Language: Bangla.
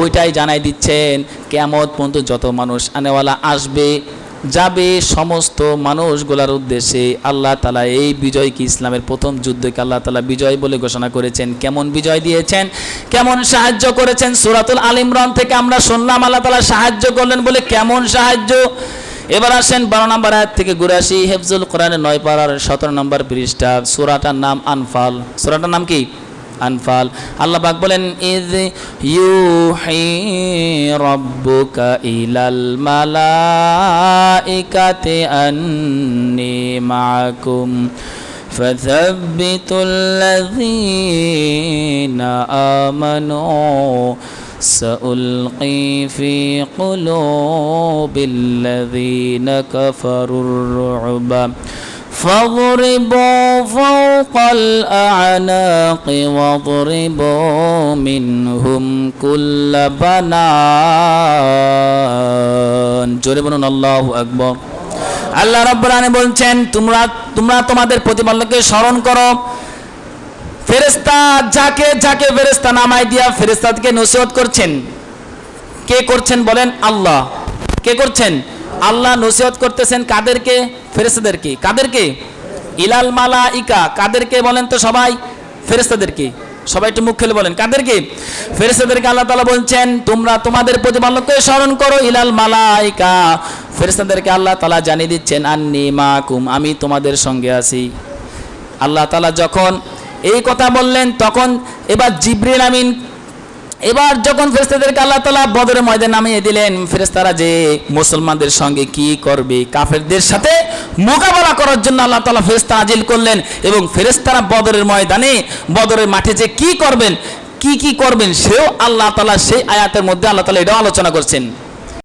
ওইটাই জানাই দিচ্ছেন কিয়ামত পর্যন্ত যত মানুষ আনেওয়ালা আসবে যাবে সমস্ত মানুষগুলোর উদ্দেশ্যে আল্লাহ তাআলা এই বিজয়কে ইসলামের প্রথম যুদ্ধকে আল্লাহ তাআলা বিজয় বলে ঘোষণা করেছেন। কেমন বিজয় দিয়েছেন, কেমন সাহায্য করেছেন, সূরাতুল আল ইমরান থেকে আমরা শুনলাম আল্লাহ তাআলা সাহায্য করলেন বলে। কেমন সাহায্য? এবার আসেন 12 নম্বর আয়াত থেকে 82, হিফজুল কোরআনের 9 পারার 17 নম্বর পৃষ্ঠা, সূরাটার নাম আনফাল। সূরাটার নাম কি? আনফাল। আল্লাহ পাক বলেন, ইয ইউহি রাব্বুকা ইলাল মালাইকাতি আন্নী মাআকুম ফাযাব্বিতুল্লাযীনা আমানু সাউলকি ফি কুলুবিল্লাযীনা কাফারুর রু'বা فاضربوا فوق الأعناق واضربوا منهم كل بنان জোরে বলুন আল্লাহু আকবার। আল্লাহ রাব্বুল আলামিন বলছেন তোমরা তোমাদের প্রতিপালককে স্মরণ করো। ফেরেশতা যাকে যাকে ফেরেশতা নামায় দিয়া ফেরেশতাকে নসিহত করছেন। কে করছেন বলেন? আল্লাহ। কে করছেন? আল্লাহ নসিহত করতেছেন কাদেরকে? ফেরেশতাদেরকে। কাদেরকে? ইলাল মালাইকা। কাদেরকে বলেন তো সবাই? ফেরেশতাদেরকে। সবাই একটু মুখ খুলে বলেন কাদেরকে? ফেরেশতাদেরকে আল্লাহ তাআলা বলছেন তোমরা তোমাদের প্রতিপালককে স্মরণ করো। ইলাল মালাইকা, ফেরেশতাদেরকে আল্লাহ তাআলা জানিয়ে দিচ্ছেন আন্নী মাআকুম, আমি তোমাদের সঙ্গে আছি। আল্লাহ তাআলা যখন এই কথা বললেন তখন এবার জিবরিল আমিন এবার যখন ফেরেশতাদেরকে আল্লাহ তাআলা বদরের ময়দানে নামিয়ে দিলেন, ফেরেশতারা যে মুসলমানদের সঙ্গে কি করবে, কাফেরদের সাথে মোকাবেলা করার জন্য আল্লাহ তাআলা ফেরেশতা নাজিল করলেন এবং ফেরেশতারা বদরের ময়দানে বদরের মাঠে যে কি করবেন সেও আল্লাহ তাআলা সেই আয়াতের মধ্যে আল্লাহ তাআলা এটাও আলোচনা করছেন।